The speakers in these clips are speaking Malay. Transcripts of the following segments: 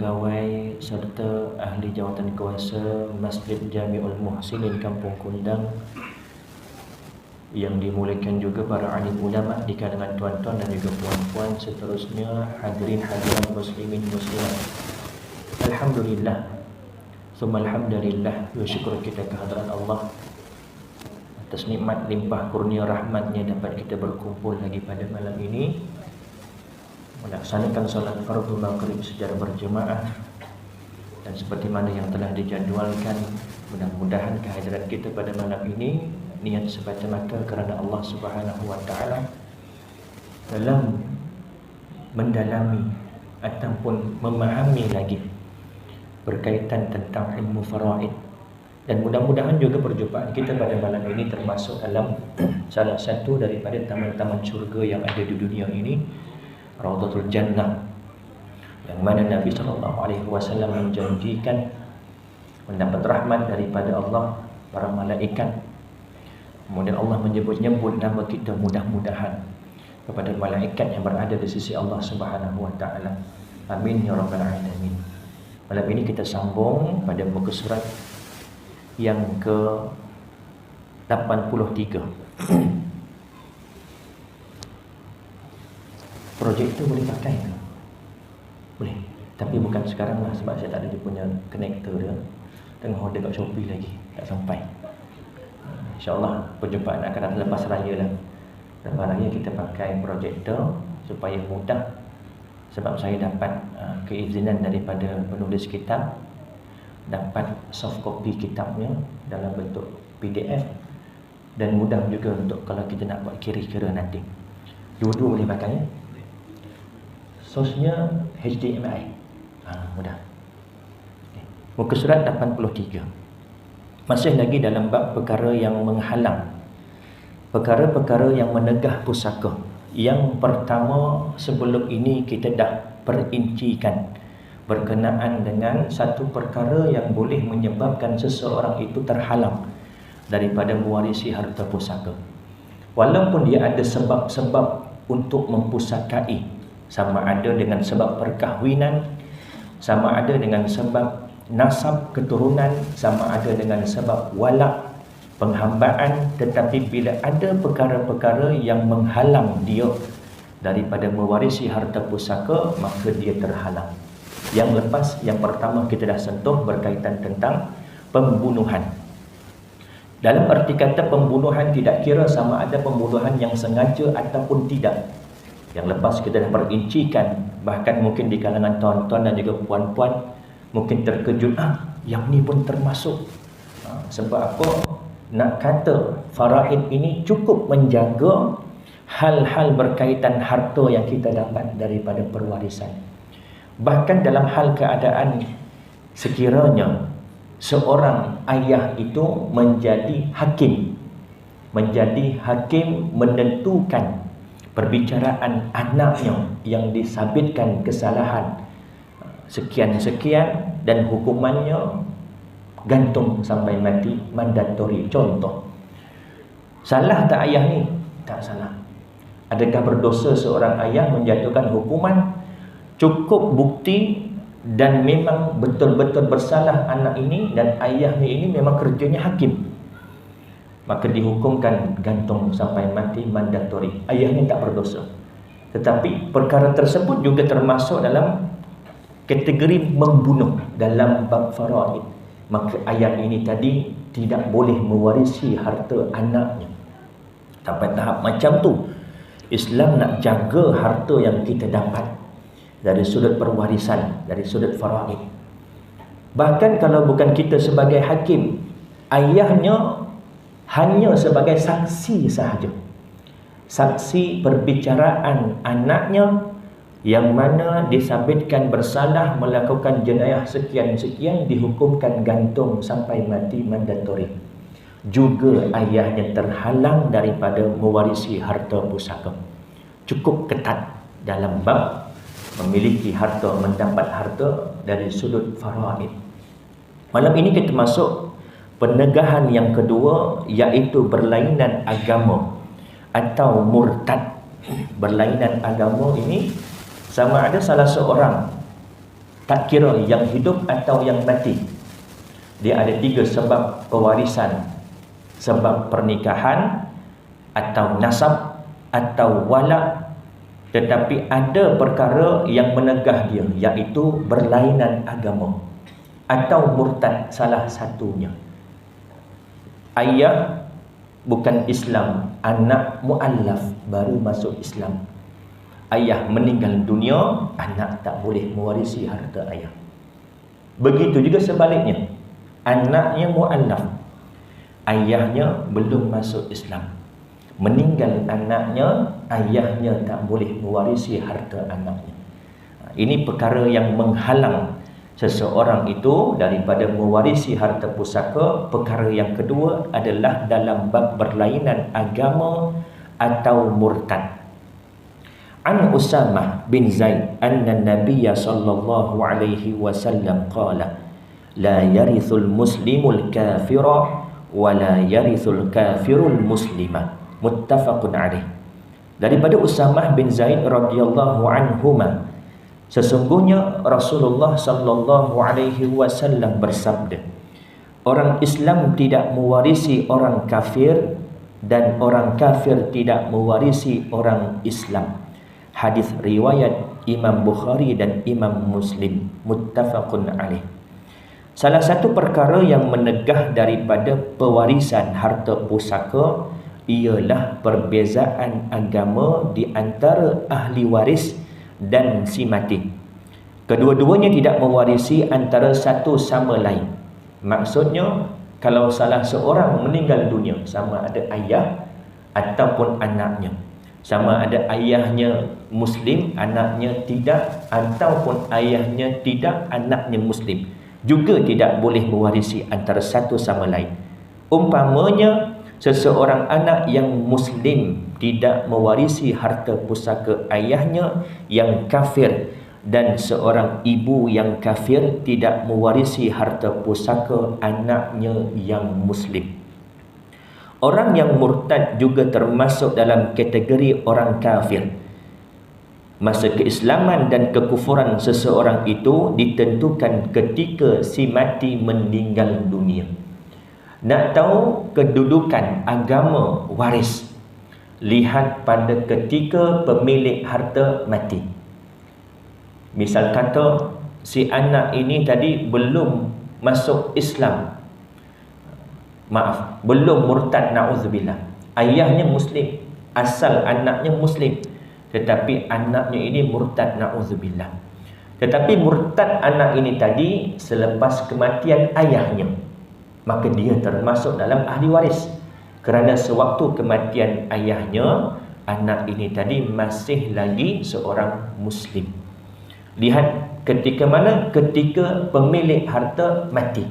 pegawai serta ahli jawatan kuasa Masjid Jami'ul Muhsinin Kampung Kundang, yang dimuliakan juga para alim ulama di kalangan tuan-tuan dan juga puan-puan, seterusnya hadirin hadirat muslimin muslimat. Alhamdulillah, summa alhamdulillah, wa syukur kita kehadrat Allah atas nikmat limpah kurnia rahmatnya dapat kita berkumpul lagi pada malam ini melaksanakan solat fardu maghrib secara berjemaah, dan seperti mana yang telah dijadualkan, mudah-mudahan kehadiran kita pada malam ini niat semata-mata kerana Allah Subhanahu wa taala dalam mendalami ataupun memahami lagi berkaitan tentang ilmu faraid, dan mudah-mudahan juga perjumpaan kita pada malam ini termasuk dalam salah satu daripada taman-taman syurga yang ada di dunia ini, Raudhatul Jannah, yang mana Nabi SAW menjanjikan mendapat rahmat daripada Allah, para malaikat. Kemudian Allah menyebut-nyebut nama kita mudah-mudahan kepada malaikat yang berada di sisi Allah Subhanahu wa taala. Amin ya rabbal alamin. Malam ini kita sambung pada muka surat yang ke-83. Projektor boleh pakai ke? Boleh. Tapi bukan sekarang lah, sebab saya tak ada dia punya connector dia. Tengah order kat Shopee lagi, tak sampai. InsyaAllah perjumpaan akan datang lepas raya lah. Lepas raya kita pakai projektor supaya mudah. Sebab saya dapat keizinan daripada penulis kitab, dapat soft copy kitabnya dalam bentuk PDF, dan mudah juga untuk kalau kita nak buat kira-kira nanti. Dua-dua boleh pakai ya? Source-nya HDMI. Mudah. Okay. Muka surat 83. Masih lagi dalam bab perkara yang menghalang, perkara-perkara yang menegah pusaka. Yang pertama, sebelum ini kita dah perincikan berkenaan dengan satu perkara yang boleh menyebabkan seseorang itu terhalang daripada mewarisi harta pusaka. Walaupun dia ada sebab-sebab untuk mempusakai, sama ada dengan sebab perkahwinan, sama ada dengan sebab nasab keturunan, sama ada dengan sebab walak, penghambaan. Tetapi bila ada perkara-perkara yang menghalang dia daripada mewarisi harta pusaka, maka dia terhalang. Yang lepas, yang pertama kita dah sentuh berkaitan tentang pembunuhan. Dalam arti kata pembunuhan tidak kira sama ada pembunuhan yang sengaja ataupun tidak. Yang lepas kita dah perincikan, bahkan mungkin di kalangan tuan-tuan dan juga puan-puan mungkin terkejut, yang ni pun termasuk. Sebab apa? Nak kata faraid ini cukup menjaga hal-hal berkaitan harta yang kita dapat daripada perwarisan. Bahkan dalam hal keadaan sekiranya seorang ayah itu menjadi hakim menentukan perbicaraan anaknya yang disabitkan kesalahan sekian-sekian dan hukumannya gantung sampai mati, mandatori. Contoh, salah tak ayah ni? Tak salah. Adakah berdosa seorang ayah menjatuhkan hukuman? Cukup bukti dan memang betul-betul bersalah anak ini, dan ayahnya ini memang kerjanya hakim, maka dihukumkan gantung sampai mati, mandatori. Ayahnya tak berdosa. Tetapi perkara tersebut juga termasuk dalam kategori membunuh dalam bab faraid. Maka ayah ini tadi tidak boleh mewarisi harta anaknya. Sampai tahap macam tu, Islam nak jaga harta yang kita dapat dari sudut perwarisan, dari sudut faraid. Bahkan kalau bukan kita sebagai hakim, ayahnya hanya sebagai saksi sahaja, saksi perbicaraan anaknya yang mana disabitkan bersalah melakukan jenayah sekian-sekian, dihukumkan gantung sampai mati, mandatori. Juga ayahnya terhalang daripada mewarisi harta pusaka. Cukup ketat dalam bab memiliki harta, mendapat harta dari sudut faraid. Malam ini kita masuk penegahan yang kedua, iaitu berlainan agama atau murtad. Berlainan agama ini sama ada salah seorang Tak kira yang hidup atau yang mati. Dia ada 3 sebab pewarisan. Sebab pernikahan, atau nasab, atau walak. Tetapi ada perkara yang menegah dia, iaitu berlainan agama atau murtad salah satunya. Ayah bukan Islam, anak mu'allaf baru masuk Islam. Ayah meninggal dunia, anak tak boleh mewarisi harta ayah. Begitu juga sebaliknya. Anaknya mu'allaf, ayahnya belum masuk Islam. Meninggal anaknya, ayahnya tak boleh mewarisi harta anaknya. Ini perkara yang menghalang seseorang itu daripada mewarisi harta pusaka. Perkara yang kedua adalah dalam bab berlainan agama atau murtad. An Usamah bin Zaid anna Nabiyya sallallahu alaihi wasallam qala la yarithul muslimul kafira wa la yarithul kafirul muslima. Muttafaqun alaih. Daripada Usamah bin Zaid radhiyallahu anhuma, sesungguhnya Rasulullah sallallahu alaihi wasallam bersabda, orang Islam tidak mewarisi orang kafir dan orang kafir tidak mewarisi orang Islam. Hadis riwayat Imam Bukhari dan Imam Muslim. Muttafaqun alaih. Salah satu perkara yang menegah daripada pewarisan harta pusaka ialah perbezaan agama di antara ahli waris dan si mati. Kedua-duanya tidak mewarisi antara satu sama lain. Maksudnya, kalau salah seorang meninggal dunia, sama ada ayah ataupun anaknya, sama ada ayahnya Muslim, anaknya tidak, ataupun ayahnya tidak, anaknya Muslim, juga tidak boleh mewarisi antara satu sama lain. Umpamanya, seseorang anak yang Muslim tidak mewarisi harta pusaka ayahnya yang kafir, dan seorang ibu yang kafir tidak mewarisi harta pusaka anaknya yang Muslim. Orang yang murtad juga termasuk dalam kategori orang kafir. Masa keislaman dan kekufuran seseorang itu ditentukan ketika si mati meninggal dunia. Nak tahu kedudukan agama waris, lihat pada ketika pemilik harta mati. Misal kata si anak ini tadi belum masuk Islam, belum murtad, na'udzubillah. Ayahnya Muslim, asal anaknya Muslim, tetapi anaknya ini murtad, na'udzubillah. Tetapi murtad anak ini tadi selepas kematian ayahnya, maka dia termasuk dalam ahli waris. Kerana sewaktu kematian ayahnya, anak ini tadi masih lagi seorang Muslim. Lihat ketika mana? Ketika pemilik harta mati.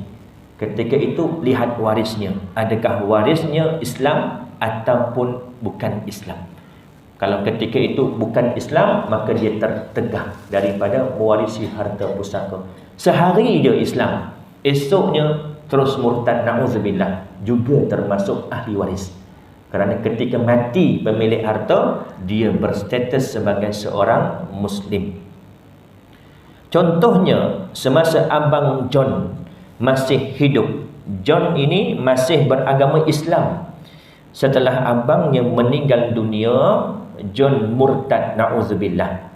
Ketika itu lihat warisnya. Adakah warisnya Islam ataupun bukan Islam? Kalau ketika itu bukan Islam, maka dia tertegah daripada mewarisi harta pusaka. Sehari dia Islam, esoknya terus murtad, na'udzubillah, juga termasuk ahli waris. Kerana ketika mati pemilik harta, dia berstatus sebagai seorang Muslim. Contohnya, semasa Abang John masih hidup, John ini masih beragama Islam. Setelah abangnya meninggal dunia, John murtad, na'udzubillah.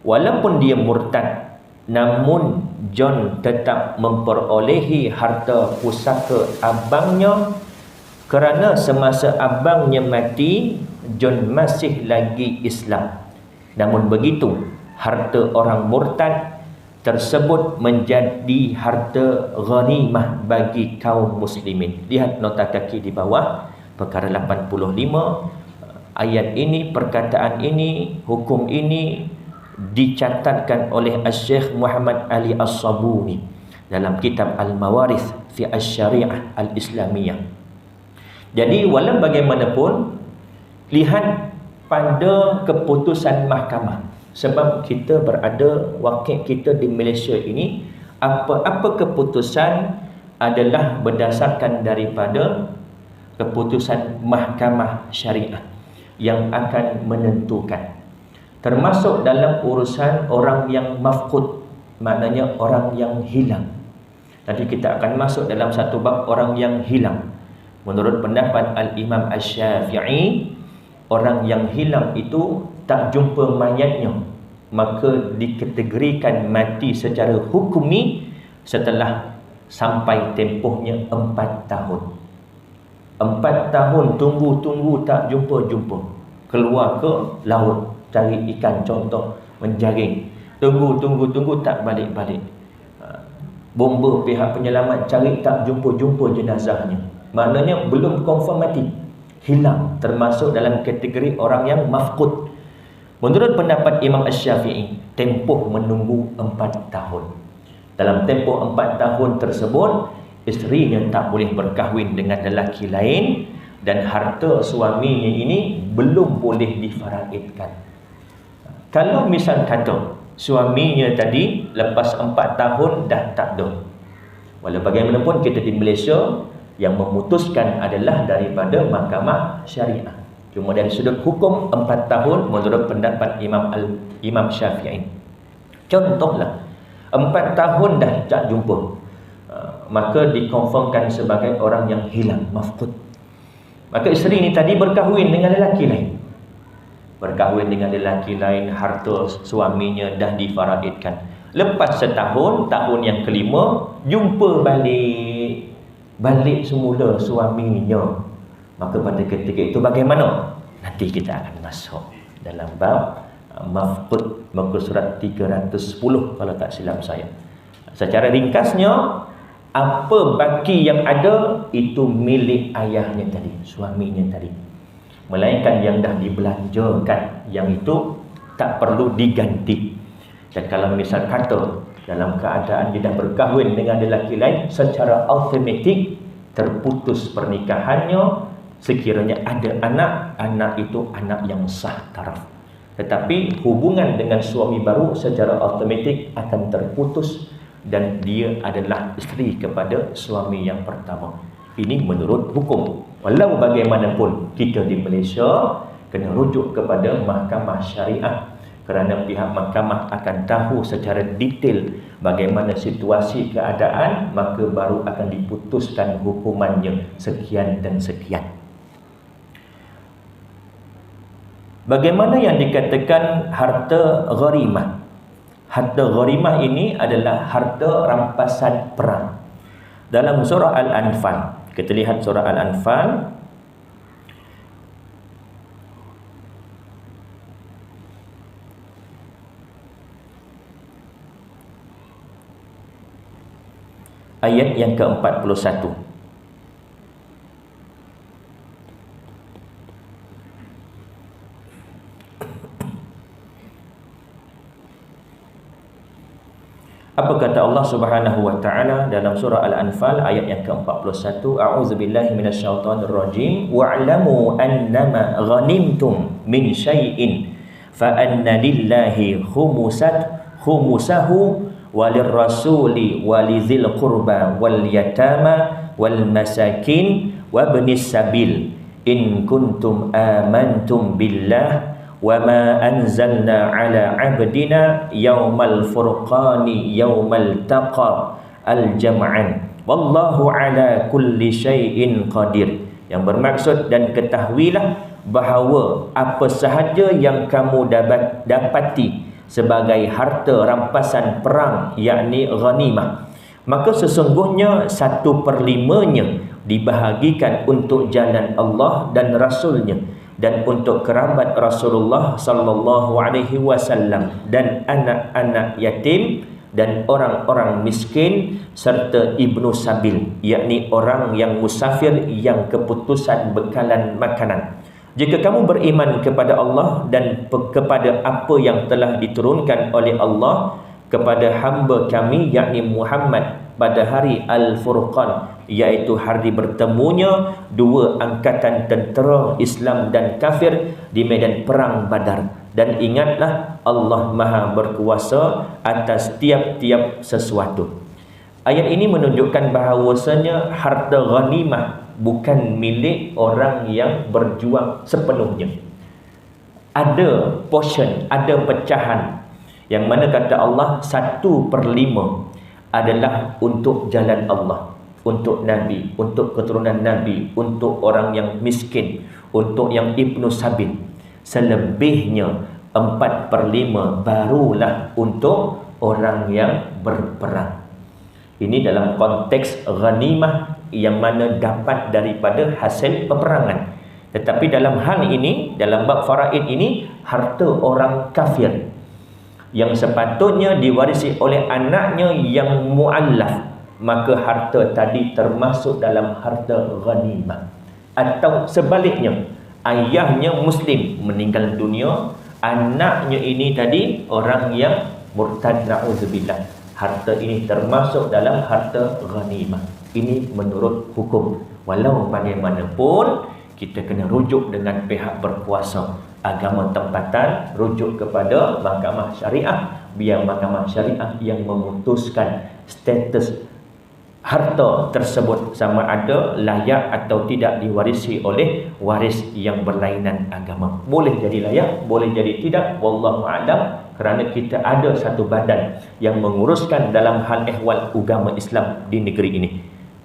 Walaupun dia murtad, namun John tetap memperolehi harta pusaka abangnya, kerana semasa abangnya mati, John masih lagi Islam. Namun begitu, harta orang murtad tersebut menjadi harta ghanimah bagi kaum muslimin. Lihat nota kaki di bawah, perkara 85. Ayat ini, perkataan ini, hukum ini dicatatkan oleh Syekh Muhammad Ali As-Sabuni dalam kitab Al-Mawarith fi Asy-Syari'ah Al-Islamiyah. Jadi walau bagaimanapun, lihat pada keputusan mahkamah. Sebab kita berada, wakil kita di Malaysia ini, apa-apa keputusan adalah berdasarkan daripada keputusan mahkamah syariah yang akan menentukan. Termasuk dalam urusan orang yang mafqud, maknanya orang yang hilang. Nanti kita akan masuk dalam satu bab orang yang hilang. Menurut pendapat Al-Imam Asy-Syafi'i, orang yang hilang itu tak jumpa mayatnya, maka dikategorikan mati secara hukumi setelah sampai tempohnya 4 tahun. 4 tahun tunggu tak jumpa. Keluar ke laut cari ikan contoh, menjaring. Tunggu tak balik-balik. Bomba pihak penyelamat cari tak jumpa jenazahnya. Maknanya belum confirm mati, hilang, termasuk dalam kategori orang yang mafqud. Menurut pendapat Imam Asy-Syafi'i, tempoh menunggu 4 tahun. Dalam tempoh 4 tahun tersebut, isterinya tak boleh berkahwin dengan lelaki lain dan harta suaminya ini belum boleh difaraidkan. Kalau misal kata suaminya tadi lepas 4 tahun dah tak ada, walau bagaimanapun kita di Malaysia yang memutuskan adalah daripada mahkamah syariah. Cuma dari sudut hukum 4 tahun menurut pendapat Imam Syafi'i. Contohlah 4 tahun dah tak jumpa, maka dikonfirmkan sebagai orang yang hilang, mafqud. Maka isteri ni tadi berkahwin dengan lelaki lain. Berkahwin dengan lelaki lain, harta suaminya dah difaraidkan. Lepas setahun, tahun yang kelima, jumpa balik semula suaminya. Maka pada ketika itu bagaimana? Nanti kita akan masuk dalam bab mafqud, muka surat 310 kalau tak silap saya. Secara ringkasnya, apa baki yang ada itu milik ayahnya tadi, suaminya tadi. Melainkan yang dah dibelanjakan, yang itu tak perlu diganti. Dan kalau misal kata dalam keadaan dia dah berkahwin dengan lelaki lain, secara automatik terputus pernikahannya. Sekiranya ada anak itu anak yang sah taraf. Tetapi hubungan dengan suami baru secara automatik akan terputus dan dia adalah isteri kepada suami yang pertama. Ini menurut hukum. Walau bagaimanapun kita di Malaysia kena rujuk kepada mahkamah syariah, kerana pihak mahkamah akan tahu secara detail bagaimana situasi keadaan, maka baru akan diputuskan hukumannya sekian dan sekian. Bagaimana yang dikatakan harta gharimah? Harta gharimah ini adalah harta rampasan perang. Dalam surah Al-Anfal, kita lihat surah Al-Anfal ayat yang ke-41. Apa kata Allah Subhanahu wa taala dalam surah Al-Anfal ayat yang ke-41? A'udzubillahi minasyaitonir rajim. Wa'lamu annama ghanimtum min syai'in fa anna lillahi khumusahu walirrasuli walizil qurba wal yatama wal masakin wabnis sabil in kuntum amantum billah wa ma anzalna ala abdina yaumal furqani yaumal taqa al jam'an wallahu ala kulli syai'in qadir. Yang bermaksud, dan ketahuilah bahawa apa sahaja yang kamu dapati sebagai harta rampasan perang, yakni ghanimah, maka sesungguhnya 1/5-nya dibahagikan untuk jalan Allah dan Rasulnya, dan untuk kerabat Rasulullah sallallahu alaihi wasallam, dan anak-anak yatim dan orang-orang miskin serta ibnu sabil, yakni orang yang musafir yang keputusan bekalan makanan. Jika kamu beriman kepada Allah dan kepada apa yang telah diturunkan oleh Allah kepada hamba kami, yakni Muhammad, pada hari Al-Furqan, iaitu hari bertemunya dua angkatan tentera Islam dan kafir di medan perang Badar. Dan ingatlah, Allah Maha berkuasa atas tiap-tiap sesuatu. Ayat ini menunjukkan bahawasanya harta ghanimah bukan milik orang yang berjuang sepenuhnya. Ada portion, ada pecahan yang mana kata Allah 1/5 adalah untuk jalan Allah, untuk Nabi, untuk keturunan Nabi, untuk orang yang miskin, untuk yang Ibnu Sabil. Selebihnya 4/5 barulah untuk orang yang berperang. Ini dalam konteks ghanimah yang mana dapat daripada hasil peperangan. Tetapi dalam hal ini, dalam bab faraid ini, harta orang kafir yang sepatutnya diwarisi oleh anaknya yang mu'allaf, maka harta tadi termasuk dalam harta ghanimah. Atau sebaliknya, ayahnya muslim meninggal dunia, anaknya ini tadi orang yang murtad, na'udzubillah, harta ini termasuk dalam harta ghanimah. Ini menurut hukum. Walau bagaimanapun kita kena rujuk dengan pihak berkuasa agama tempatan, rujuk kepada mahkamah syariah, biar mahkamah syariah yang memutuskan status harta tersebut sama ada layak atau tidak diwarisi oleh waris yang berlainan agama. Boleh jadi layak, boleh jadi tidak, wallahu a'lam, kerana kita ada satu badan yang menguruskan dalam hal ehwal agama Islam di negeri ini.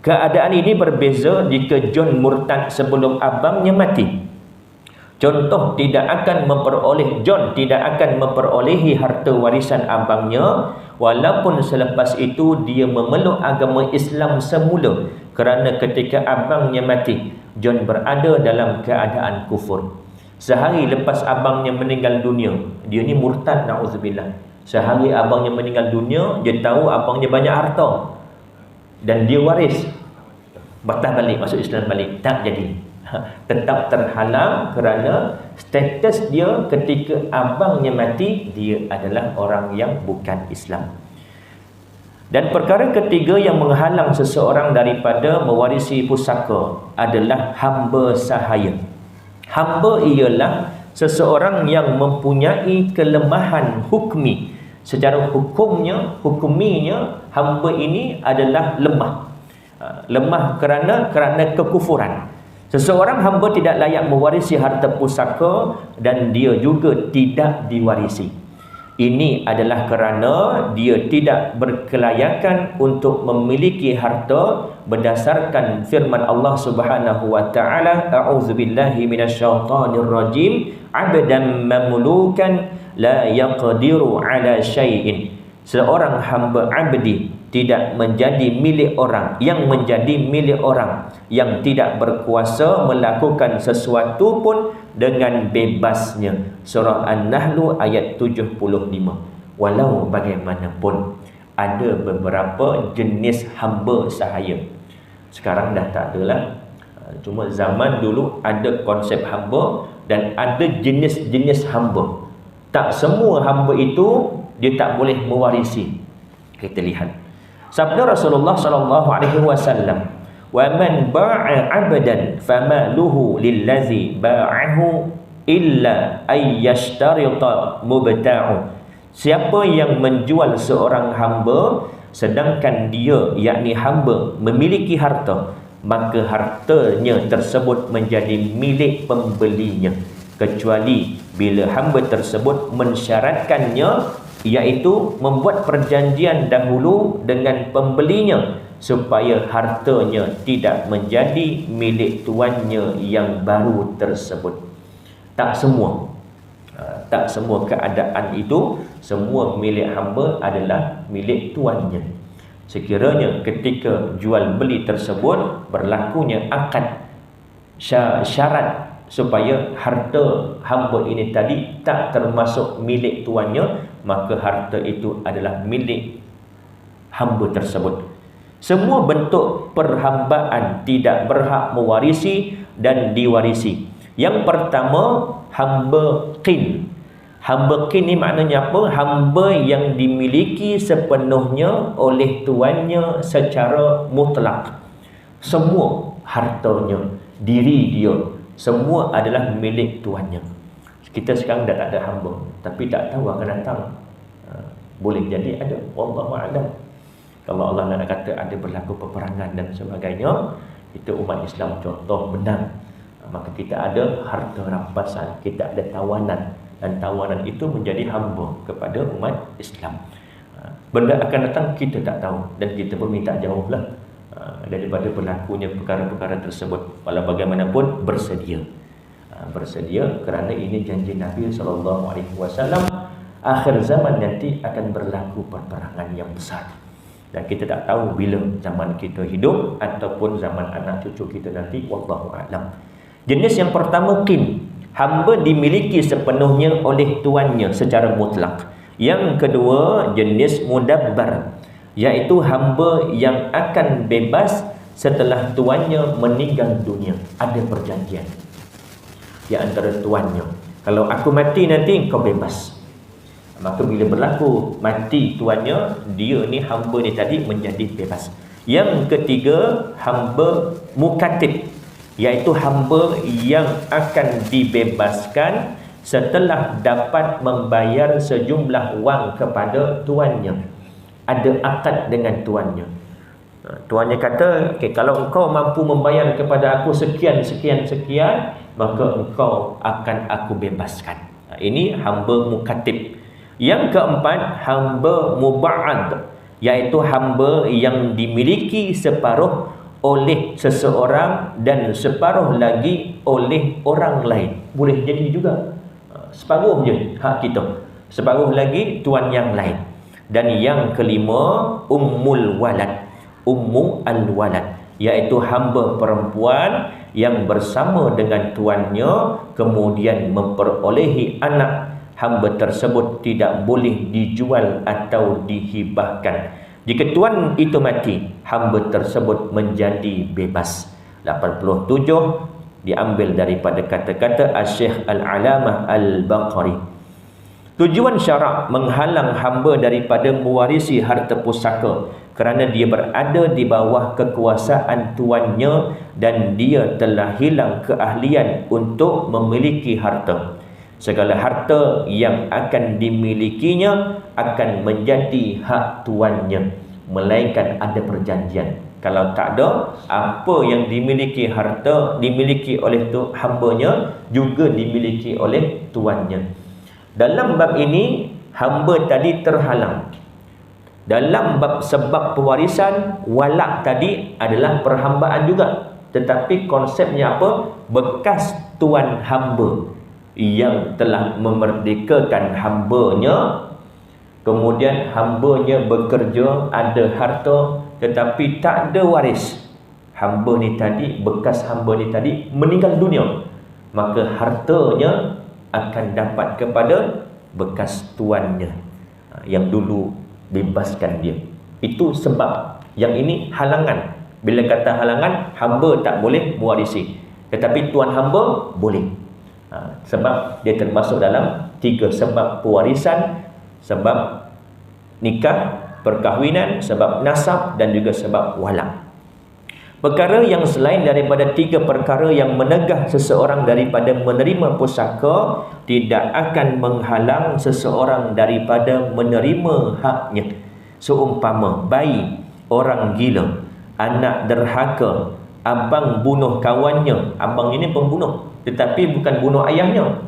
Keadaan ini berbeza jika John murtad sebelum abangnya mati. Contoh, John tidak akan memperolehi harta warisan abangnya walaupun selepas itu dia memeluk agama Islam semula, kerana ketika abangnya mati, John berada dalam keadaan kufur. Sehari lepas abangnya meninggal dunia, dia ni murtad, na'udzubillah. Sehari abangnya meninggal dunia, dia tahu abangnya banyak harta dan dia waris, batal balik, masuk Islam balik, tak jadi. Tetap terhalang kerana status dia ketika abangnya mati, dia adalah orang yang bukan Islam. Dan perkara ketiga yang menghalang seseorang daripada mewarisi pusaka amilah hamba sahaya. Hamba ialah seseorang yang mempunyai kelemahan hukmi. Secara hukuminya hamba ini adalah lemah. Lemah kerana kekufuran. Seseorang hamba tidak layak mewarisi harta pusaka dan dia juga tidak diwarisi. Ini adalah kerana dia tidak berkelayakan untuk memiliki harta berdasarkan firman Allah Subhanahu wa taala, a'udzubillahi minasyaitonir rajim, 'abdan mamlukan la yaqdiru 'ala syai'in. Seorang hamba abdi tidak menjadi milik orang, yang menjadi milik orang yang tidak berkuasa melakukan sesuatu pun dengan bebasnya. Surah An-Nahl ayat 75. Walau bagaimanapun, ada beberapa jenis hamba sahaya. Sekarang dah tak ada lah. Cuma zaman dulu ada konsep hamba dan ada jenis-jenis hamba. Tak semua hamba itu dia tak boleh mewarisi. Kita lihat sabda Rasulullah sallallahu alaihi wasallam, "Wa man ba'a 'abdan famaluhu lillazi ba'ahu illa ay yashtarita mubta'u." Siapa yang menjual seorang hamba sedangkan dia, yakni hamba, memiliki harta, maka hartanya tersebut menjadi milik pembelinya, kecuali bila hamba tersebut mensyaratkannya, iaitu membuat perjanjian dahulu dengan pembelinya supaya hartanya tidak menjadi milik tuannya yang baru tersebut. Tak semua keadaan itu semua milik hamba adalah milik tuannya. Sekiranya ketika jual beli tersebut berlakunya akad syarat supaya harta hamba ini tadi tak termasuk milik tuannya, maka harta itu adalah milik hamba tersebut. Semua bentuk perhambaan tidak berhak mewarisi dan diwarisi. Yang pertama, hamba qin. Hamba qin ni maknanya apa? Hamba yang dimiliki sepenuhnya oleh tuannya secara mutlak. Semua hartanya, diri dia, semua adalah milik tuannya. Kita sekarang dah tak ada hamba, tapi tak tahu akan datang. Boleh jadi ada, wallahu a'lam. Kalau Allah nak kata ada berlaku peperangan dan sebagainya, kita umat Islam contoh menang, maka kita ada harta rampasan, kita ada tawanan, dan tawanan itu menjadi hamba kepada umat Islam. Benda akan datang kita tak tahu, dan kita pun minta jauhlah daripada berlakunya perkara-perkara tersebut. Walau bagaimanapun bersedia, bersedia kerana ini janji Nabi SAW. Akhir zaman nanti akan berlaku peperangan yang besar, dan kita tak tahu bila zaman kita hidup ataupun zaman anak cucu kita nanti, wallahu a'lam. Jenis yang pertama qin, hamba dimiliki sepenuhnya oleh tuannya secara mutlak. Yang kedua jenis mudabbar, iaitu hamba yang akan bebas setelah tuannya meninggal dunia. Ada perjanjian di antara tuannya, kalau aku mati nanti kau bebas. Maka bila berlaku mati tuannya, dia ni hamba ni tadi menjadi bebas. Yang ketiga hamba mukatib, iaitu hamba yang akan dibebaskan setelah dapat membayar sejumlah wang kepada tuannya. Ada akad dengan tuannya. Tuannya kata, okay, kalau engkau mampu membayar kepada aku sekian, maka engkau akan aku bebaskan. Ini hamba mukatib. Yang keempat, hamba muba'ad, iaitu hamba yang dimiliki separuh oleh seseorang dan separuh lagi oleh orang lain. Boleh jadi juga separuh je hak kita, separuh lagi tuan yang lain. Dan yang kelima, ummul walad, ummu al-walad, iaitu hamba perempuan yang bersama dengan tuannya kemudian memperolehi anak. Hamba tersebut tidak boleh dijual atau dihibahkan. Jika tuan itu mati, hamba tersebut menjadi bebas. 87 diambil daripada kata-kata Asy-Syaikh Al-Alamah Al-Baqari. Tujuan syarak menghalang hamba daripada mewarisi harta pusaka kerana dia berada di bawah kekuasaan tuannya dan dia telah hilang keahlian untuk memiliki harta. Segala harta yang akan dimilikinya akan menjadi hak tuannya, melainkan ada perjanjian. Kalau tak ada, apa yang dimiliki harta dimiliki oleh hambanya juga dimiliki oleh tuannya. Dalam bab ini hamba tadi terhalang. Dalam bab sebab pewarisan, walak tadi adalah perhambaan juga, tetapi konsepnya apa? Bekas tuan hamba yang telah memerdekakan hambanya, kemudian hambanya bekerja, ada harta, tetapi tak ada waris. Hamba ni tadi, bekas hamba ni tadi meninggal dunia, maka hartanya akan dapat kepada bekas tuannya yang dulu bebaskan dia. Itu sebab. Yang ini halangan. Bila kata halangan, hamba tak boleh mewarisi, tetapi tuan hamba boleh. Sebab dia termasuk dalam 3 sebab pewarisan: sebab nikah, perkahwinan, sebab nasab dan juga sebab walak. Perkara yang selain daripada 3 perkara yang menegah seseorang daripada menerima pusaka tidak akan menghalang seseorang daripada menerima haknya. Seumpama bayi, orang gila, anak derhaka, abang bunuh kawannya. Abang ini pembunuh, tetapi bukan bunuh ayahnya,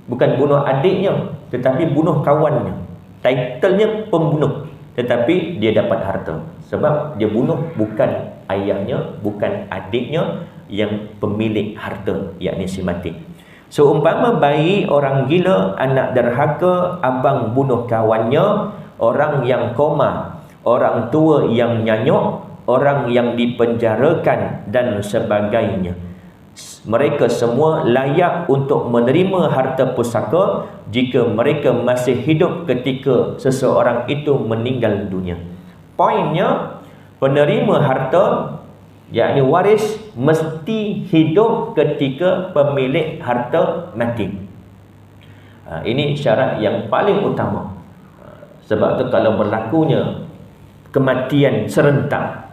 bukan bunuh adiknya, tetapi bunuh kawannya. Titlenya pembunuh, tetapi dia dapat harta sebab dia bunuh bukan ayahnya, bukan adiknya yang pemilik harta, yakni si mati. Seumpama bayi, orang gila, anak derhaka, abang bunuh kawannya, orang yang koma, orang tua yang nyanyuk, orang yang dipenjarakan dan sebagainya. Mereka semua layak untuk menerima harta pusaka jika mereka masih hidup ketika seseorang itu meninggal dunia. Poinnya, penerima harta, yakni waris, mesti hidup ketika pemilik harta mati. Ini syarat yang paling utama. Sebab tu kalau berlakunya kematian serentak,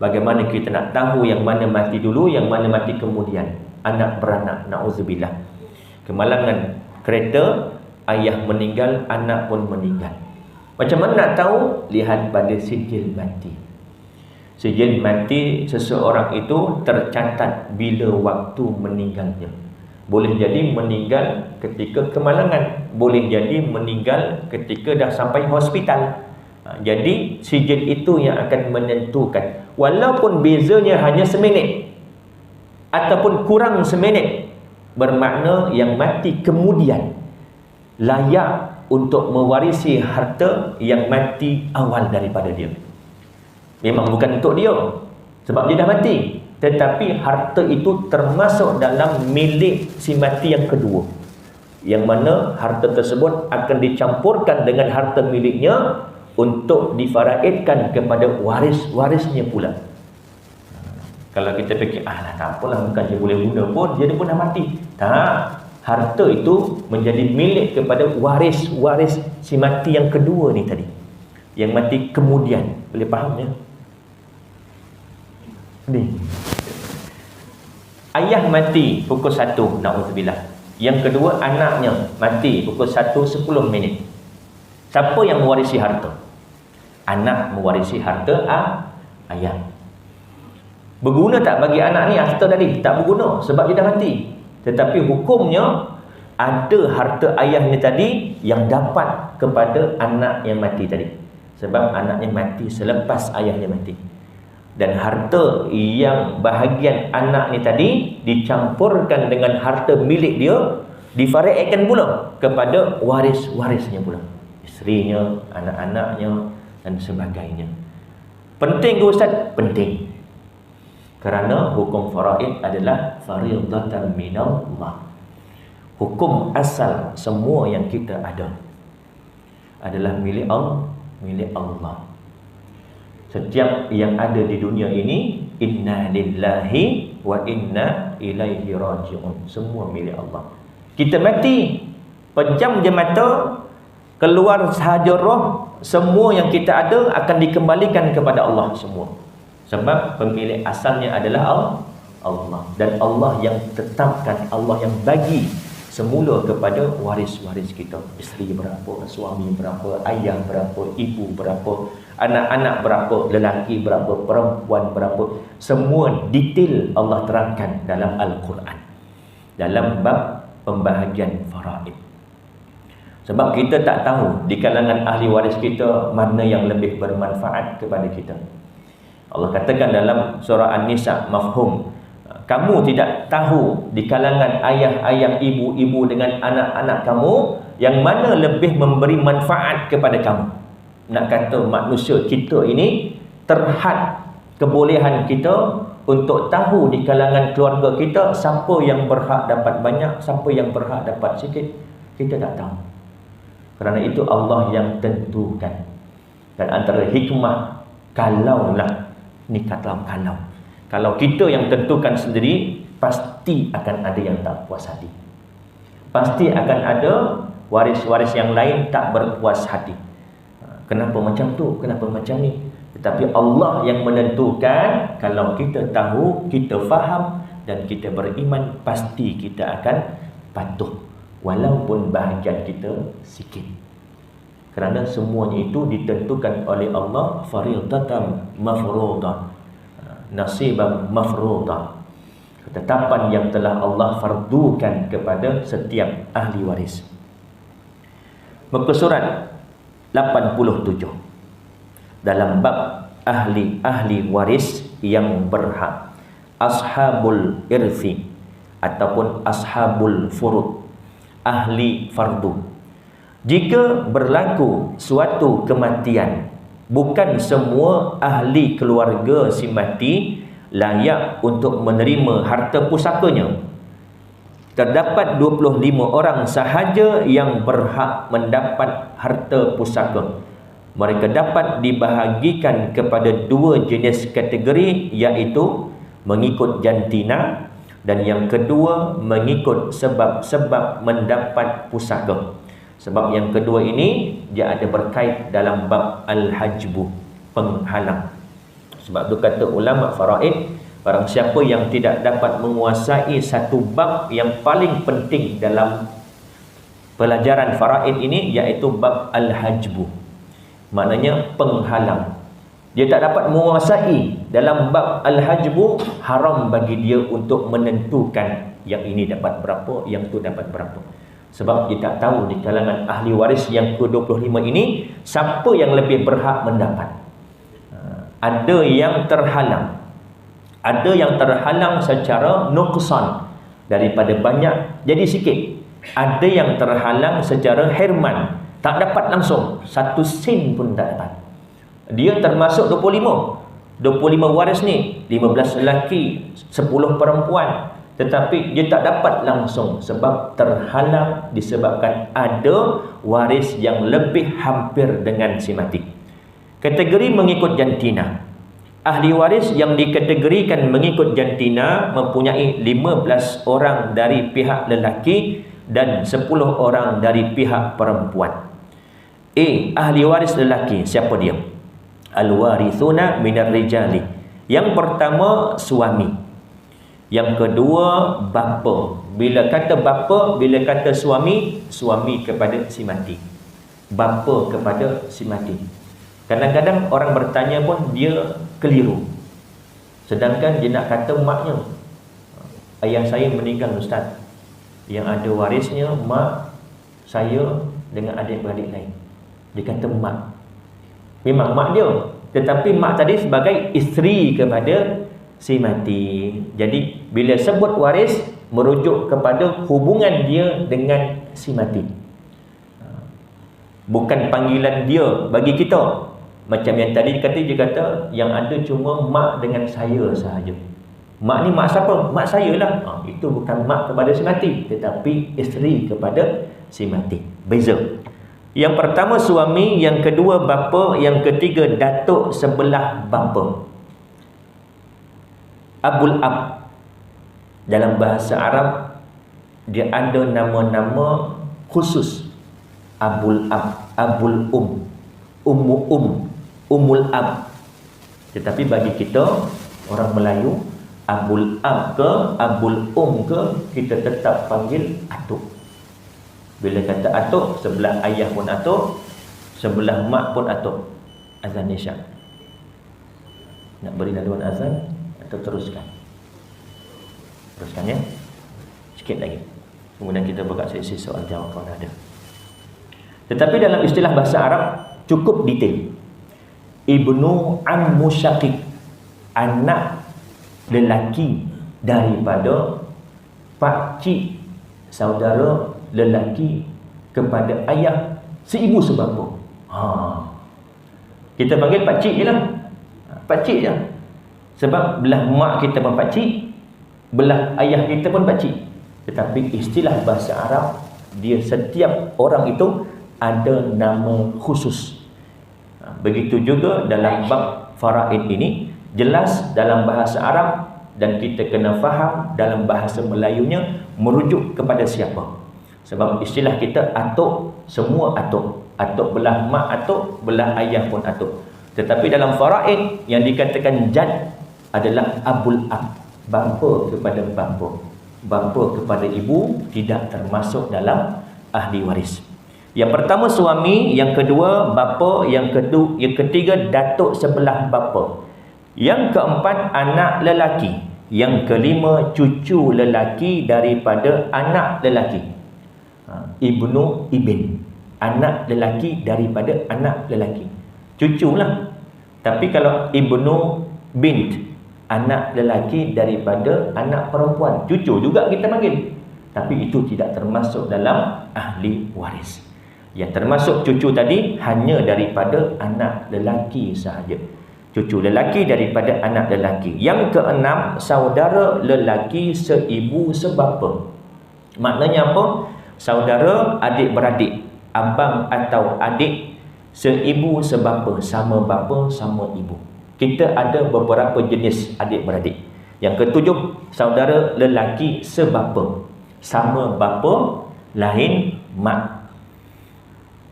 bagaimana kita nak tahu yang mana mati dulu, yang mana mati kemudian? Anak beranak, na'udzubillah. Kemalangan kereta, ayah meninggal, anak pun meninggal. Macam mana nak tahu? Lihat pada sijil mati. Sijil mati seseorang itu tercatat bila waktu meninggalnya. Boleh jadi meninggal ketika kemalangan, boleh jadi meninggal ketika dah sampai hospital. Jadi sijil itu yang akan menentukan. Walaupun bezanya hanya seminit ataupun kurang seminit, bermakna yang mati kemudian layak untuk mewarisi harta yang mati awal daripada dia. Memang bukan untuk dia, sebab dia dah mati, tetapi harta itu termasuk dalam milik si mati yang kedua, yang mana harta tersebut akan dicampurkan dengan harta miliknya untuk difaraidkan kepada waris-warisnya pula. Kalau kita fikir, tak apalah, bukan dia boleh guna pun, dia pun dah mati. Tak, harta itu menjadi milik kepada waris-waris si mati yang kedua ni tadi, yang mati kemudian. Boleh faham ya? Ni ayah mati pukul 1, na'udzubillah. Yang kedua, anaknya mati pukul 1:10. Siapa yang mewarisi harta? Anak mewarisi harta ayah. Berguna tak bagi anak ni harta tadi? Tak berguna, sebab dia dah mati. Tetapi hukumnya, ada harta ayahnya tadi yang dapat kepada anak yang mati tadi, sebab anaknya mati selepas ayahnya mati. Dan harta yang bahagian anak ni tadi dicampurkan dengan harta milik dia, difaraidkan pula kepada waris-warisnya pula, isterinya, anak-anaknya dan sebagainya. Penting ke Ustaz? Penting. Kerana hukum faraid adalah faridatan minallah. Hukum asal semua yang kita ada adalah milik Allah. Setiap yang ada di dunia ini, inna lillahi wa inna ilaihi raji'un, semua milik Allah. Kita mati, pejam je mata, keluar sahaja roh, semua yang kita ada akan dikembalikan kepada Allah semua. Sebab pemilik asalnya adalah Allah. Dan Allah yang tetapkan, Allah yang bagi semula kepada waris-waris kita. Isteri berapa, suami berapa, ayah berapa, ibu berapa, anak-anak berapa, lelaki berapa, perempuan berapa. Semua detail Allah terangkan dalam Al-Quran, dalam bab pembahagian faraid. Sebab kita tak tahu di kalangan ahli waris kita mana yang lebih bermanfaat kepada kita. Allah katakan dalam surah An-Nisa, mafhum, kamu tidak tahu di kalangan ayah-ayah, ibu-ibu dengan anak-anak kamu yang mana lebih memberi manfaat kepada kamu. Nak kata manusia kita ini terhad kebolehan kita untuk tahu di kalangan keluarga kita siapa yang berhak dapat banyak, siapa yang berhak dapat sikit. Kita tak tahu. Kerana itu Allah yang tentukan. Dan antara hikmah, kalau kita yang tentukan sendiri, pasti akan ada yang tak puas hati. Pasti akan ada waris-waris yang lain tak berpuas hati. Kenapa macam tu? Kenapa macam ni? Tetapi Allah yang menentukan. Kalau kita tahu, kita faham dan kita beriman, pasti kita akan patuh, walaupun bahagian kita sikit. Kerana semuanya itu ditentukan oleh Allah, faridatan mafruḍah, nasiban mafruḍah, ketetapan yang telah Allah fardukan kepada setiap ahli waris. Muka surat 87 dalam bab ahli waris yang berhak, ashabul irthi ataupun ashabul furud, ahli fardu. Jika berlaku suatu kematian, bukan semua ahli keluarga si mati layak untuk menerima harta pusakanya. Terdapat 25 orang sahaja yang berhak mendapat harta pusaka. Mereka dapat dibahagikan kepada dua jenis kategori, iaitu mengikut jantina dan yang kedua mengikut sebab-sebab mendapat pusaka. Sebab yang kedua ini dia ada berkait dalam bab al-hajbu, penghalang. Sebab tu kata ulama faraid, barang siapa yang tidak dapat menguasai satu bab yang paling penting dalam pelajaran faraid ini, iaitu bab al-hajbu, maknanya penghalang. Dia tak dapat menguasai dalam bab al-hajbu, haram bagi dia untuk menentukan yang ini dapat berapa, yang tu dapat berapa. Sebab dia tak tahu di kalangan ahli waris yang ke-25 ini siapa yang lebih berhak mendapat. Ada yang terhalang. Ada yang terhalang secara nuqsan, daripada banyak jadi sikit. Ada yang terhalang secara hirman, tak dapat langsung, 1 sen pun tak dapat. Dia termasuk 25 waris ni, 15 lelaki, 10 perempuan, tetapi dia tak dapat langsung sebab terhalang disebabkan ada waris yang lebih hampir dengan si mati. Kategori mengikut jantina. Ahli waris yang dikategorikan mengikut jantina mempunyai 15 orang dari pihak lelaki dan 10 orang dari pihak perempuan. Ahli waris lelaki, siapa dia? Al-warithuna minar rijali. Yang pertama suami. Yang kedua bapa. Bila kata bapa, bila kata suami, suami kepada si mati, bapa kepada si mati. Kadang-kadang orang bertanya pun dia keliru, sedangkan dia nak kata maknya. Ayah saya meninggal ustaz, yang ada warisnya mak saya dengan adik-beradik lain. Dia kata mak, memang mak dia, tetapi mak tadi sebagai isteri kepada si mati. Jadi bila sebut waris, merujuk kepada hubungan dia dengan si mati, bukan panggilan dia bagi kita. Macam yang tadi dia kata yang ada cuma mak dengan saya sahaja. Mak ni mak siapa? Mak saya lah. Itu bukan mak kepada si mati, tetapi isteri kepada si mati. Beza. Yang pertama suami, yang kedua bapa, yang ketiga datuk sebelah bapa. Abul ab, dalam bahasa Arab dia ada nama-nama khusus. Abul ab, abul ummu umul ab. Tetapi bagi kita orang Melayu, abul ab ke abul ke, kita tetap panggil atuk. Bila kata atuk, sebelah ayah pun atuk, sebelah mak pun atuk. Azan Isyak. Nak beri laluan azan atau teruskan? Teruskan ya. Sikit lagi. Kemudian kita buka sesi soal jawab kalau ada. Tetapi dalam istilah bahasa Arab cukup detail. Ibnu ammu syaqiq, anak lelaki daripada pakcik, saudara lelaki kepada ayah seibu sebapa. Kita panggil pakcik je lah, pakcik je. Sebab belah mak kita pun pakcik, belah ayah kita pun pakcik. Tetapi istilah bahasa Arab, dia setiap orang itu ada nama khusus. Begitu juga dalam bab faraid ini, jelas dalam bahasa Arab, dan kita kena faham dalam bahasa Melayunya merujuk kepada siapa. Sebab istilah kita atuk, semua atuk. Atuk belah mak atuk, belah ayah pun atuk. Tetapi dalam faraid yang dikatakan jad adalah abul ab, bapa kepada bapa. Bapa kepada ibu tidak termasuk dalam ahli waris. Yang pertama suami, yang kedua bapa, yang ketiga datuk sebelah bapa, yang keempat anak lelaki, yang kelima cucu lelaki daripada anak lelaki. Ibnu ibn, anak lelaki daripada anak lelaki, cucu lah. Tapi kalau ibnu bint, anak lelaki daripada anak perempuan, cucu juga kita panggil, tapi itu tidak termasuk dalam ahli waris. Yang termasuk cucu tadi hanya daripada anak lelaki sahaja. Cucu lelaki daripada anak lelaki. Yang keenam, saudara lelaki seibu sebapa. Maknanya apa? Saudara adik-beradik, abang atau adik seibu sebapa, sama bapa sama ibu. Kita ada beberapa jenis adik-beradik. Yang ketujuh, saudara lelaki sebapa, sama bapa, lain mak.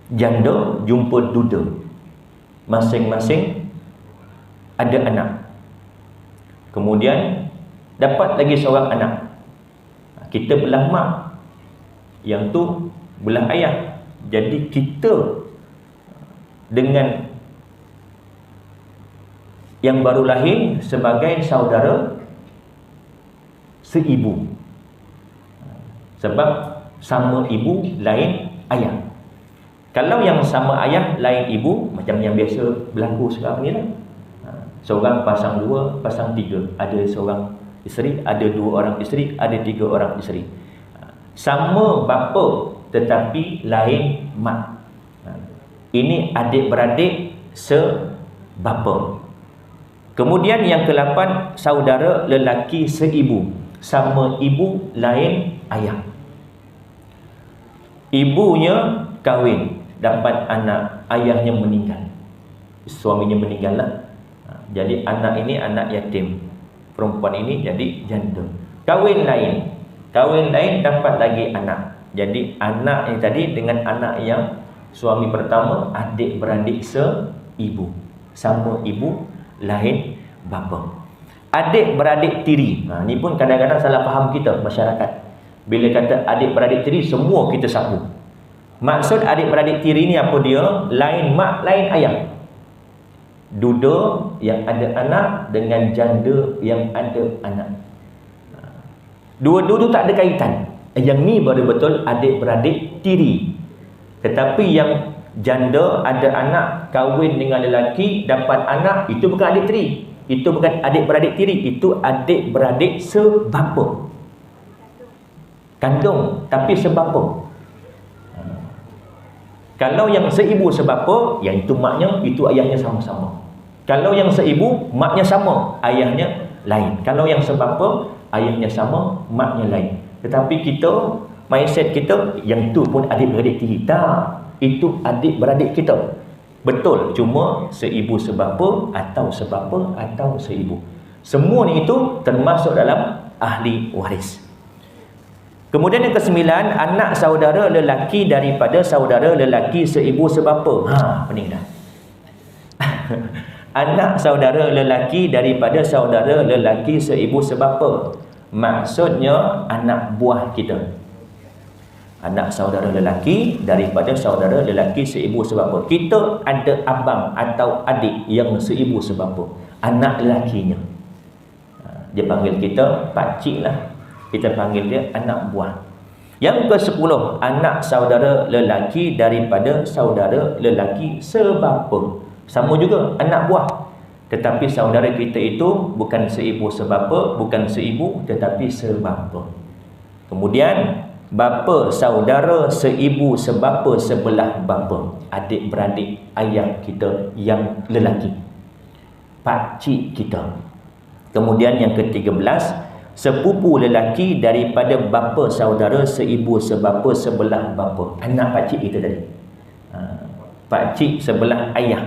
Janda jumpa duda, masing-masing ada anak, kemudian dapat lagi seorang anak. Kita belah mak, yang tu belah ayah. Jadi kita dengan yang baru lahir sebagai saudara seibu. Sebab sama ibu lain ayah. Kalau yang sama ayah lain ibu, macam yang biasa berlaku sekarang ni lah. Seorang pasang dua, pasang tiga. Ada seorang isteri, ada dua orang isteri, ada tiga orang isteri. Sama bapa tetapi lain mak. Ini adik-beradik sebapa. Kemudian yang ke-8, saudara lelaki seibu. Sama ibu lain ayah. Ibunya kahwin, dapat anak, ayahnya meninggal, suaminya meninggal lah. Jadi anak ini anak yatim, perempuan ini jadi janda. Kahwin lain dapat lagi anak. Jadi anak ini tadi dengan anak yang suami pertama, adik-beradik seibu. Sama ibu lain bapa. Adik-beradik tiri. Ni pun kadang-kadang salah faham kita masyarakat. Bila kata adik-beradik tiri, semua kita sapu. Maksud adik-beradik tiri ni apa dia? Lain mak, lain ayah. Duda yang ada anak dengan janda yang ada anak. Dua-dua tu tak ada kaitan. Yang ni baru betul adik-beradik tiri. Tetapi yang janda ada anak, kahwin dengan lelaki, dapat anak, itu bukan adik tiri. Itu bukan adik-beradik tiri, itu adik-beradik sebapa. Kandung tapi sebapa. Kalau yang seibu sebapa, yang itu maknya, itu ayahnya sama-sama. Kalau yang seibu, maknya sama, ayahnya lain. Kalau yang sebapa, ayahnya sama, maknya lain. Tetapi kita, mindset kita, yang tu pun adik-beradik tiri. Tak, itu adik-beradik kita. Betul, cuma seibu sebapa atau sebapa atau seibu. Semua ni itu termasuk dalam ahli waris. Kemudian yang ke-9, anak saudara lelaki daripada saudara lelaki seibu sebapa. Pening dah. Anak saudara lelaki daripada saudara lelaki seibu sebapa. Maksudnya anak buah kita. Anak saudara lelaki daripada saudara lelaki seibu sebapa. Kita ada abang atau adik yang seibu sebapa, anak lelakinya. Dia panggil kita pakcik lah. Kita panggil dia anak buah. Yang ke-10, anak saudara lelaki daripada saudara lelaki sebapa. Sama juga anak buah. Tetapi saudara kita itu bukan seibu sebapa, bukan seibu tetapi sebapa. Kemudian bapa saudara seibu sebapa sebelah bapa, adik-beradik ayah kita yang lelaki, pakcik kita. Kemudian yang ke-13, sepupu lelaki daripada bapa saudara seibu sebapa sebelah bapa, anak pakcik kita tadi. Pakcik sebelah ayah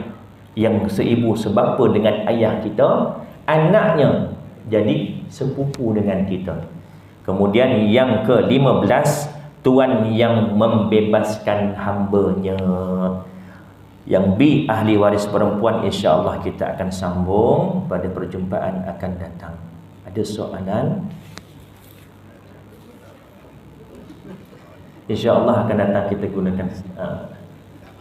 yang seibu sebapa dengan ayah kita, anaknya jadi sepupu dengan kita. Kemudian yang ke-15, tuan yang membebaskan hambanya. Yang B, ahli waris perempuan, insya-Allah kita akan sambung pada perjumpaan akan datang. Ada soalan? Insya-Allah akan datang kita gunakan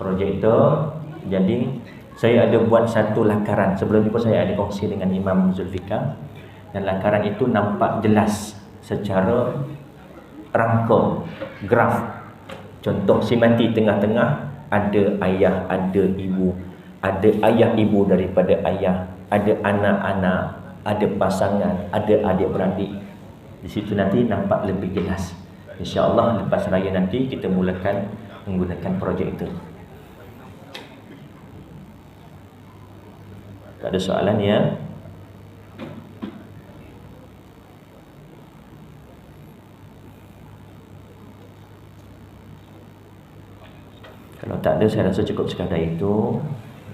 projektor. Jadi saya ada buat satu lakaran. Sebelum itu saya ada kongsi dengan Imam Zulfikar, dan lakaran itu nampak jelas secara rangka graf. Contoh si mati tengah-tengah ada ayah, ada ibu, ada ayah ibu daripada ayah, ada anak-anak, ada pasangan, ada adik-beradik. Di situ nanti nampak lebih jelas. Insya-Allah lepas raya nanti kita mulakan menggunakan projektor. Tak ada soalan ya? Kalau tak ada, saya rasa cukup sekadar itu.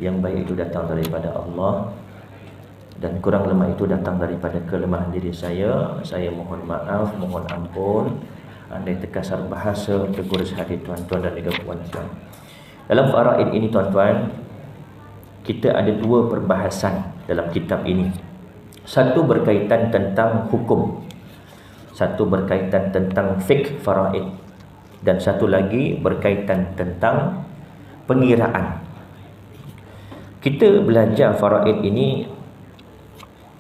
Yang baik itu datang daripada Allah, dan kurang lemah itu datang daripada kelemahan diri saya. Saya mohon maaf, mohon ampun. Andai terkasar bahasa, tegur hati tuan-tuan dan juga puan-puan. Dalam faraid ini tuan-tuan, kita ada dua perbahasan dalam kitab ini. Satu berkaitan tentang hukum, satu berkaitan tentang fiqh faraid, dan satu lagi berkaitan tentang pengiraan. Kita belajar faraid ini,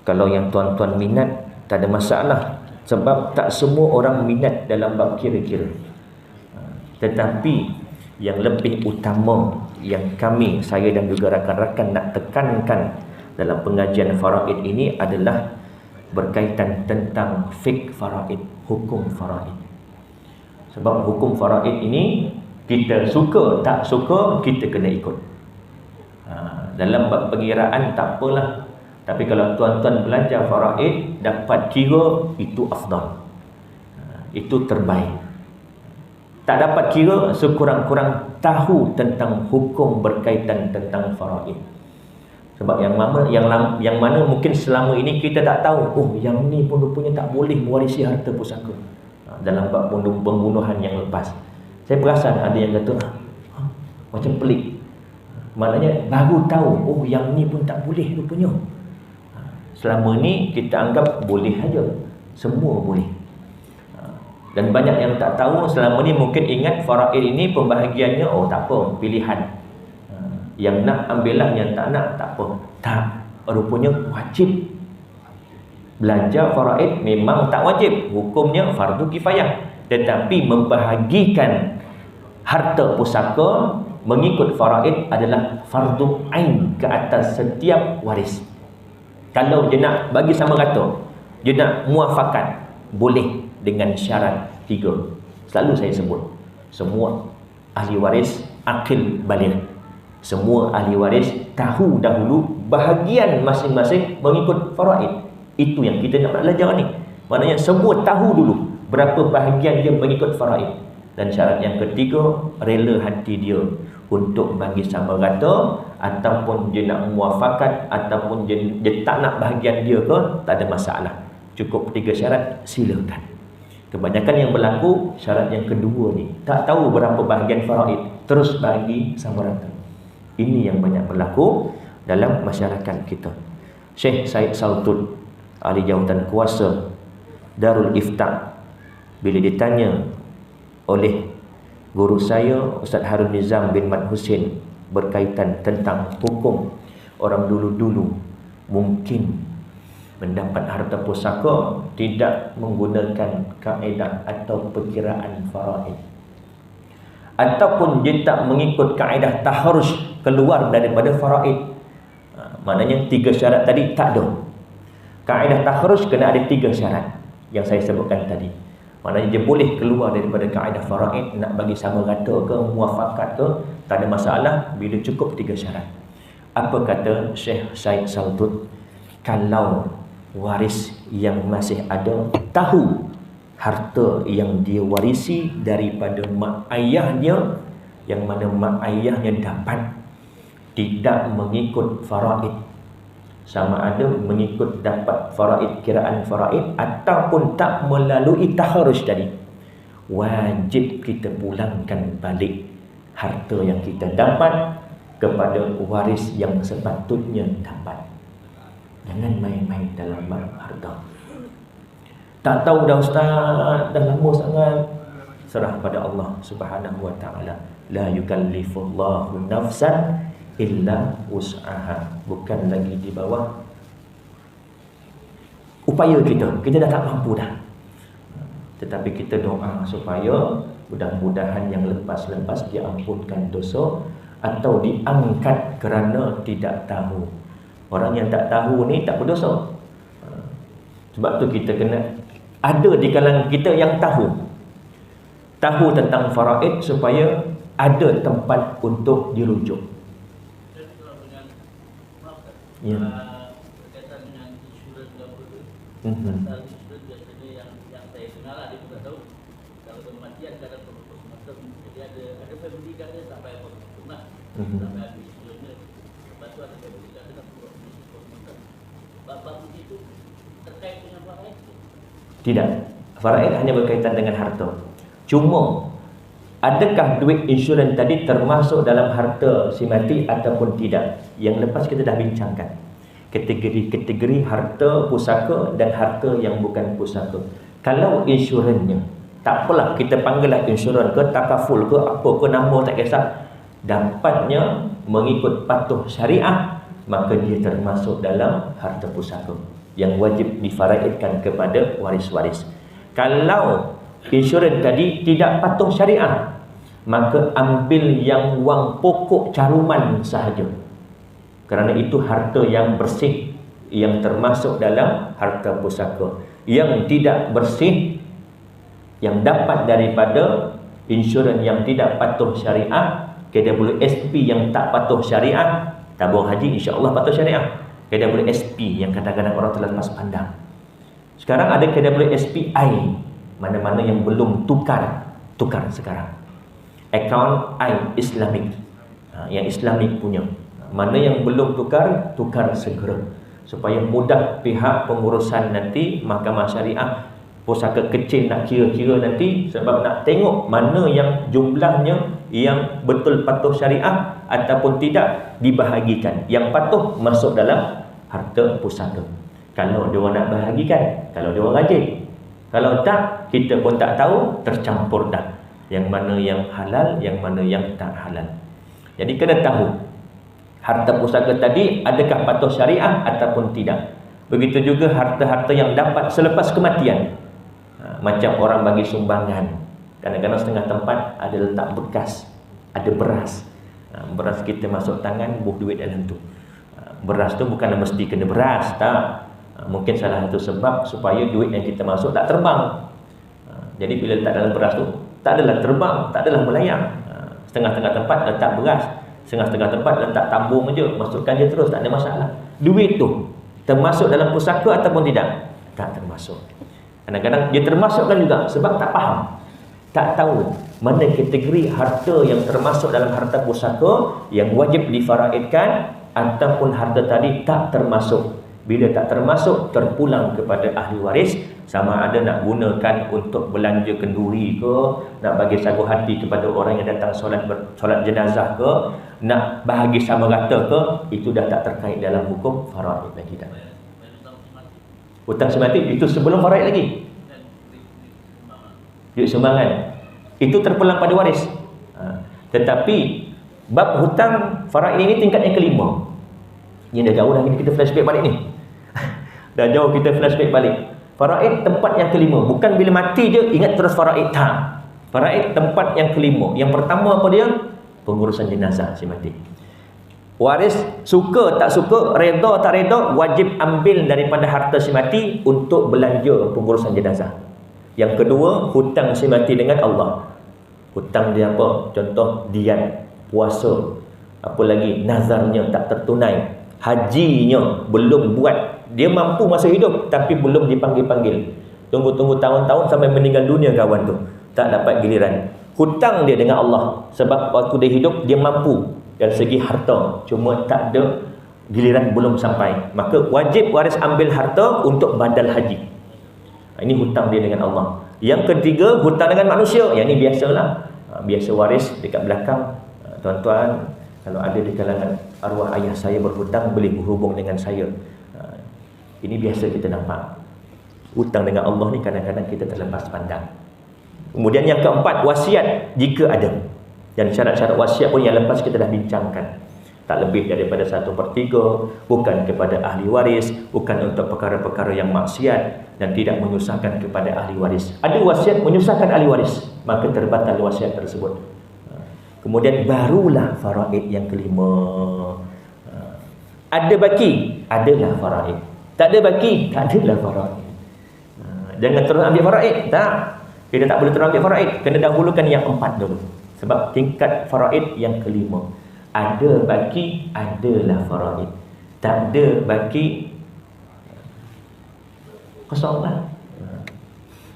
kalau yang tuan-tuan minat tak ada masalah. Sebab tak semua orang minat dalam bab kira-kira. Tetapi yang lebih utama yang saya dan juga rakan-rakan nak tekankan dalam pengajian faraid ini adalah berkaitan tentang fiqh faraid, hukum faraid. Sebab hukum faraid ini kita suka tak suka kita kena ikut. Dalam bab pengiraan tak apalah, tapi kalau tuan-tuan belajar faraid dapat kira, itu afdal, itu terbaik. Tak dapat kira, sekurang-kurang tahu tentang hukum berkaitan tentang faraid. Sebab yang mana mungkin selama ini kita tak tahu, oh yang ni pun rupanya tak boleh mewarisi harta pusaka. Dalam bab pembunuhan yang lepas, saya perasan ada yang kata macam pelik. Maknanya baru tahu, oh yang ni pun tak boleh rupanya. Selama ni kita anggap boleh saja, semua boleh. Dan banyak yang tak tahu selama ni mungkin ingat faraid ini pembahagiannya, oh tak apa, pilihan. Yang nak ambillah, yang tak nak tak apa. Tak, rupanya wajib. Belajar faraid memang tak wajib, hukumnya fardu kifayah. Tetapi membahagikan harta pusaka mengikut faraid adalah fardu ain ke atas setiap waris. Kalau dia nak bagi sama rata, dia nak muafakat, boleh dengan syarat 3. Selalu saya sebut, semua ahli waris akil baligh, semua ahli waris tahu dahulu bahagian masing-masing mengikut faraid. Itu yang kita nak belajar ni. Maknanya semua tahu dulu berapa bahagian dia mengikut faraid. Dan syarat yang ketiga, rela hati dia untuk bagi sama rata, ataupun dia nak muafakat, ataupun dia tak nak bahagian dia ke, tak ada masalah. Cukup 3 syarat, silakan. Kebanyakan yang berlaku syarat yang kedua ni, tak tahu berapa bahagian faraid, terus bagi sama rata. Ini yang banyak berlaku dalam masyarakat kita. Syekh Said Saltud, ahli jawatan kuasa Darul Ifta, bila ditanya oleh guru saya Ustaz Harun Nizam bin Mat Husin berkaitan tentang hukum orang dulu-dulu mungkin mendapat harta pusaka tidak menggunakan kaedah atau perkiraan faraid, ataupun dia tak mengikut kaedah taharus keluar daripada faraid. Maknanya 3 syarat tadi tak ada. Kaedah taharus kena ada 3 syarat yang saya sebutkan tadi. Maknanya dia boleh keluar daripada kaedah faraid, nak bagi sama rata ke, muafakat ke, tak ada masalah bila cukup 3 syarat. Apa kata Syekh Said Saltud? Kalau waris yang masih ada tahu harta yang dia warisi daripada mak ayahnya, yang mana mak ayahnya dapat tidak mengikut faraid, sama ada mengikut dapat faraid, kiraan faraid, ataupun tak melalui taharus tadi, wajib kita pulangkan balik harta yang kita dapat kepada waris yang sepatutnya dapat. Jangan main-main dalam harta. Tak tahu dah Ustaz, dah lama sangat. Serah pada Allah Subhanahu wa taala. La yukallifullahu nafsan illa wus'aha. Bukan lagi di bawah upaya kita dah tak mampu dah. Tetapi kita doa supaya mudah-mudahan yang lepas-lepas diampunkan dosa atau diangkat kerana tidak tahu. Orang yang tak tahu ni tak berdosa. Sebab tu kita kena ada di kalangan kita yang tahu tentang faraid supaya ada tempat untuk dirujuk. Ya. Berkaitan dengan insurans apa tu, biasanya yang saya kenal lah, dia pun tak tahu. Kalau kematian kadang macam jadi ada family kata sampai apa lah, sampai habis insurans. Lepas tu ada family kata nak buat macam bab itu terkait dengan faraid. Tidak. Faraid hanya berkaitan dengan harta. Cuma adakah duit insurans tadi termasuk dalam harta si mati ataupun tidak? Yang lepas kita dah bincangkan kategori-kategori harta pusaka dan harta yang bukan pusaka. Kalau insuransnya, tak apalah kita panggillah insurans ke takaful ke apa ke nama tak kisah, dapatnya mengikut patuh syariah, maka dia termasuk dalam harta pusaka. yang wajib difaraidkan kepada waris-waris. Kalau insurans tadi tidak patuh syariah, maka ambil yang wang pokok caruman sahaja. Kerana itu harta yang bersih, yang termasuk dalam harta pusaka. Yang tidak bersih, yang dapat daripada insurans yang tidak patuh syariah, KWSP yang tak patuh syariah, tabung haji insya-Allah patuh syariah. KWSP yang kadang-kadang orang terlepas pandang. Sekarang ada KWSPI, mana-mana yang belum tukar sekarang. Account Islamic, yang Islamik punya. Mana yang belum tukar segera, supaya mudah pihak pengurusan nanti mahkamah syariah pusaka kecil nak kira-kira nanti, sebab nak tengok mana yang jumlahnya yang betul patuh syariah ataupun tidak, dibahagikan. Yang patuh masuk dalam harta pusaka. Kalau dia orang nak bahagikan, kalau dia orang rajin. Kalau tak, kita pun tak tahu, tercampur dah. Yang mana yang halal, yang mana yang tak halal. Jadi kena tahu harta pusaka tadi adakah patuh syariah ataupun tidak. Begitu juga harta-harta yang dapat selepas kematian. Macam orang bagi sumbangan, kadang-kadang setengah tempat ada letak bekas, ada beras. Beras kita masuk tangan, buh duit dalam tu. Beras tu bukan mesti kena beras, tak. Mungkin salah satu sebab supaya duit yang kita masuk tak terbang. Jadi bila letak dalam beras tu, tak adalah terbang, tak adalah melayang. Setengah-setengah tempat letak beras, setengah-setengah tempat letak tabung je, masukkan je terus, tak ada masalah. Duit tu termasuk dalam pusaka ataupun tidak? Tak termasuk. Kadang-kadang dia termasukkan juga sebab tak faham, tak tahu mana kategori harta yang termasuk dalam harta pusaka yang wajib difaraidkan, ataupun harta tadi tak termasuk. Bila tak termasuk, terpulang kepada ahli waris, sama ada nak gunakan untuk belanja kenduri ke, nak bagi sagu hati kepada orang yang datang solat jenazah ke, nak bahagi sama rata ke, itu dah tak terkait dalam hukum faraid lagi dah. Hutang semati itu sebelum faraid lagi. Duit sumbangan itu terpulang pada waris. Tetapi bab hutang faraid ini tingkat yang kelima. Ini dah jauh dah kita flashback balik ni. Dah jauh kita flashback balik. Faraid tempat yang kelima. Bukan bila mati je ingat terus faraid, tak. Faraid tempat yang kelima. Yang pertama apa dia? Pengurusan jenazah si mati. Waris suka tak suka, reda tak reda, wajib ambil daripada harta si mati untuk belanja pengurusan jenazah. Yang kedua, hutang si mati dengan Allah. Hutang dia apa? Contoh diat, puasa, apa lagi, nazarnya tak tertunai, hajinya belum buat. Dia mampu masa hidup tapi belum dipanggil-panggil. Tunggu-tunggu tahun-tahun sampai meninggal dunia kawan tu, tak dapat giliran. Hutang dia dengan Allah sebab waktu dia hidup dia mampu dari segi harta, cuma tak ada giliran, belum sampai. Maka wajib waris ambil harta untuk badal haji. Ini hutang dia dengan Allah. Yang ketiga, hutang dengan manusia. Yang ini biasalah, biasa waris dekat belakang. Tuan-tuan, kalau ada di kalangan arwah ayah saya berhutang, boleh berhubung dengan saya. Ini biasa kita nampak. Hutang dengan Allah ni kadang-kadang kita terlepas pandang. Kemudian yang keempat, wasiat jika ada. Dan syarat-syarat wasiat pun yang lepas kita dah bincangkan. Tak lebih daripada 1/3, bukan kepada ahli waris, bukan untuk perkara-perkara yang maksiat, dan tidak menyusahkan kepada ahli waris. Ada wasiat menyusahkan ahli waris, maka terbatal wasiat tersebut. Kemudian barulah faraid yang kelima. Ada baki, adalah faraid. Tak ada baki, tak adalah faraid. Jangan terus ambil faraid, tak. Kita tak boleh terus ambil faraid, kena dahulukan yang 4 dulu. Sebab tingkat faraid yang kelima. Ada baki, adalah faraid. Tak ada baki, kosonglah.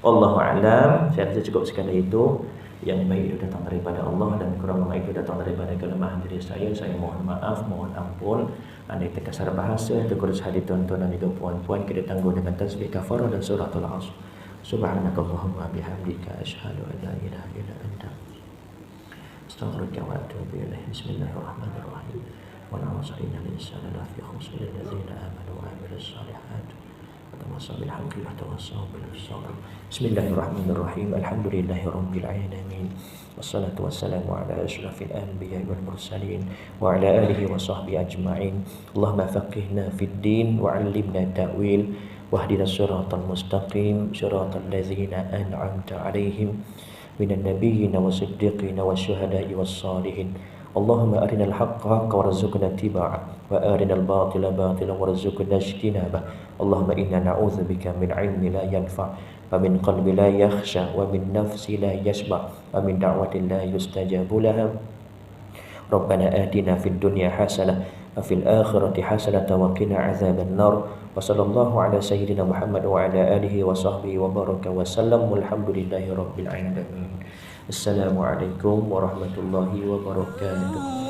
Allahu a'lam. Saya rasa cukup sekadar itu. Yang baik itu datang daripada Allah dan kurang baik itu datang daripada kelemahan diri saya. Saya mohon maaf, mohon ampun. Andai terkasar bahasa, terkurus hati tuan-tuan dan juga puan-puan, kita tangguh dengan tasbih kafarah dan suratul Asr. Subhanakallahumma bihamdika asyhadu an la ilaha illa anta astaghfiruka wa atubu ilaik. Bismillahirrahmanirrahim. Wa na'udzubillahil insana lafi khusr lil ladzina amanu wa 'amilus shalihat. tawassaw bil haqqi wa tawassaw bis sabr. Bismillahirrahmanirrahim. Alhamdulillahirabbil alamin. Wassalatu wassalamu ala asyrafil anbiya'i wal mursalin wa ala alihi wa sahbihi ajma'in. Allahumma faqihna fid din wa 'allimna ta'wil wahdina siratal mustaqim siratal ladzina an'amta 'alaihim minan nabiyyin wasiddiqin wasyuhada'i wassalihin. Allahumma arinal haqqa haqqa warzuqna ittiba'ah wa arinal batila batila warzuqna ijtinabah. Allahumma inna na'udzubika min 'ilmin la yanfa' wa min qalbin la yakhsha wa min nafsin la yashba' wa min da'watin la yustajabu laha. Rabbana atina fid dunya hasanah wa fil akhirati hasanah wa qina 'adzaban nar. Wa sallallahu ala sayyidina Muhammad wa ala alihi wa sahbihi wa baraka wa sallam. Walhamdulillahi rabbil alamin. Assalamualaikum warahmatullahi wabarakatuh.